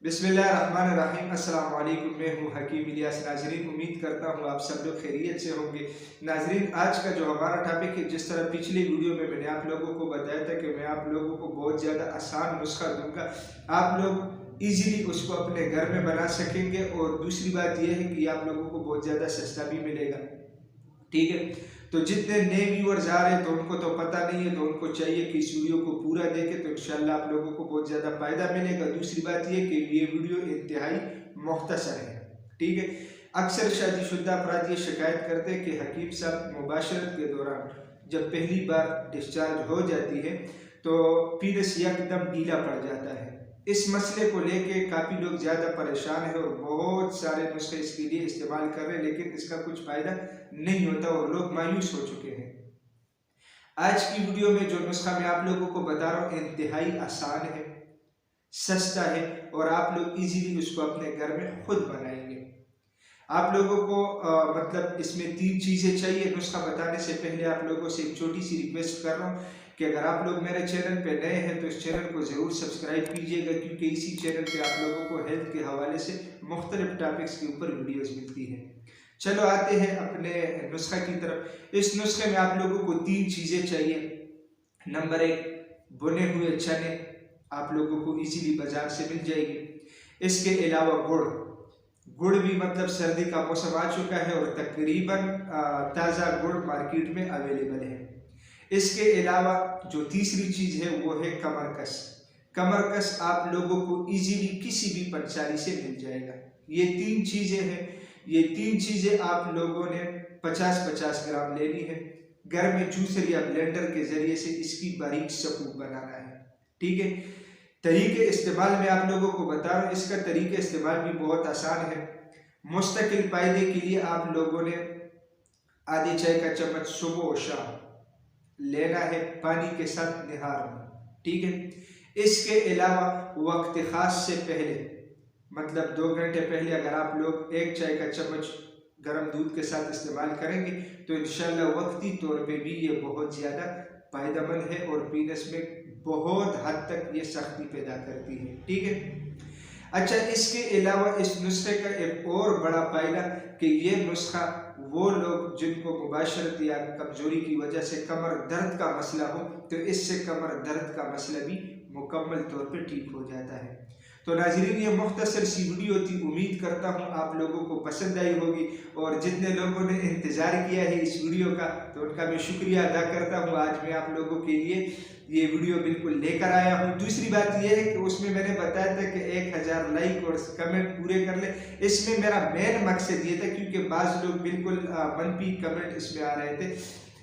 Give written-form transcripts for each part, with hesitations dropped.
बिस्मिल्लाहिर्रहमानिर्रहीम। अस्सलाम वालेकुम। मैं हूँ हकीम इलियास। नाजरीन, उम्मीद करता हूँ आप सब लोग खैरियत से होंगे। नाजरीन, आज का जो हमारा टॉपिक है, जिस तरह पिछली वीडियो में मैंने आप लोगों को बताया था कि मैं आप लोगों को बहुत ज़्यादा आसान नुस्खा दूंगा, आप लोग इजीली उसको अपने घर में बना सकेंगे। और दूसरी बात यह है कि आप लोगों को बहुत ज़्यादा सस्ता भी मिलेगा। ठीक है, तो जितने नए व्यूअर्स आ रहे हैं तो उनको तो पता नहीं है, तो उनको चाहिए कि इस वीडियो को पूरा देखें, तो इंशाल्लाह आप लोगों को बहुत ज़्यादा फायदा मिलेगा। दूसरी बात ये कि ये वीडियो इंतहाई मुख्तसर है। ठीक है, अक्सर शादीशुदा अफराद ये शिकायत करते हैं कि हकीम साहब, मुबाशरत के दौरान जब पहली बार डिस्चार्ज हो जाती है तो पीनस यकदम ढीला पड़ जाता है। इस मसले को लेके काफ़ी लोग ज़्यादा परेशान हैं और बहुत सारे नुस्खे इसके लिए इस्तेमाल कर रहे हैं, लेकिन इसका कुछ फ़ायदा नहीं होता और लोग मायूस हो चुके हैं। आज की वीडियो में जो नुस्खा मैं आप लोगों को बता रहा हूँ इंतहाई आसान है, सस्ता है और आप लोग इजीली उसको अपने घर में खुद बनाएंगे। आप लोगों को मतलब इसमें 3 चीज़ें चाहिए। नुस्खा बताने से पहले आप लोगों से एक छोटी सी रिक्वेस्ट कर रहा हूँ कि अगर आप लोग मेरे चैनल पे नए हैं तो इस चैनल को ज़रूर सब्सक्राइब कीजिएगा, क्योंकि इसी चैनल पे आप लोगों को हेल्थ के हवाले से मुख्तलिफ टॉपिक्स के ऊपर वीडियोज़ मिलती हैं। चलो आते हैं अपने नुस्खा की तरफ। इस नुस्खे में आप लोगों को 3 चीज़ें चाहिए। नंबर 1, भुने हुए चने आप लोगों को इजीली बाजार से मिल जाएगी। इसके अलावा गुड़ भी, मतलब सर्दी का मौसम आ चुका है और तकरीबन ताज़ा गुड़ मार्केट में अवेलेबल है। इसके अलावा जो तीसरी चीज़ है वो है कमरकस। कमरकस आप लोगों को इजीली किसी भी पंसारी से मिल जाएगा। ये 3 चीज़ें हैं। ये 3 चीज़ें आप लोगों ने 50-50 ग्राम लेनी है। घर में जूसर या ब्लेंडर के जरिए से इसकी बारीक सकूप बनाना है। ठीक है, तरीके इस्तेमाल में आप लोगों को बता रहा हूँ। इसका तरीके इस्तेमाल भी बहुत आसान है। मुस्तकिल फायदे के लिए आप लोगों ने आधे चाय का चम्मच सुबह और शाम लेना है, पानी के साथ निहारना। ठीक है, इसके अलावा वक्त खास से पहले, मतलब 2 घंटे पहले अगर आप लोग 1 चाय का चम्मच गर्म दूध के साथ इस्तेमाल करेंगे तो इंशाल्लाह वक्ती तौर पे भी ये बहुत ज़्यादा फायदेमंद है और पीनस में बहुत हद तक ये सख्ती पैदा करती है। ठीक है, अच्छा, इसके अलावा इस नुस्खे का एक और बड़ा फायदा कि ये नुस्खा वो लोग जिनको मुबाशरत या कमजोरी की वजह से कमर दर्द का मसला हो, तो इससे कमर दर्द का मसला भी मुकम्मल तौर पे ठीक हो जाता है। तो नाज़रीन, ये मुख्तसर सी वीडियो थी। उम्मीद करता हूँ आप लोगों को पसंद आई होगी और जितने लोगों ने इंतज़ार किया है इस वीडियो का, तो उनका मैं शुक्रिया अदा करता हूँ। आज मैं आप लोगों के लिए ये वीडियो बिल्कुल लेकर आया हूँ। दूसरी बात यह है कि उसमें मैंने बताया था कि 1000 लाइक और कमेंट पूरे कर ले। इसमें मेरा मेन मकसद ये था, क्योंकि बाज़ लोग बिल्कुल मनफी कमेंट इसमें आ रहे थे।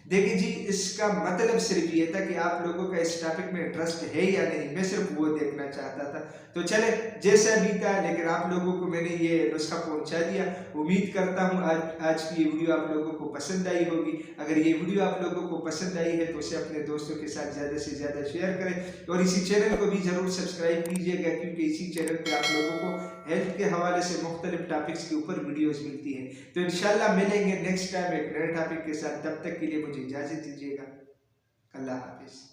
देखिए जी, इसका मतलब सिर्फ ये था कि आप लोगों का इस टॉपिक में इंटरेस्ट है या नहीं, मैं सिर्फ वो देखना चाहता था। तो चले जैसा भी था, लेकिन आप लोगों को मैंने ये नुस्खा पहुंचा दिया। उम्मीद करता हूं आज की ये वीडियो आप लोगों को पसंद आई होगी। अगर ये वीडियो आप लोगों को पसंद आई है तो उसे अपने दोस्तों के साथ ज़्यादा से ज़्यादा शेयर करें और इसी चैनल को भी ज़रूर सब्सक्राइब कीजिएगा, क्योंकि इसी चैनल पर आप लोगों को हेल्थ के हवाले से मुख्तलिफ टॉपिक्स के ऊपर वीडियोज़ मिलती है। तो इंशाल्लाह मिलेंगे नेक्स्ट टाइम एक नए टॉपिक के साथ। तब तक के लिए मुझे इजाज़त दीजिएगा। अल्लाह हाफिज़।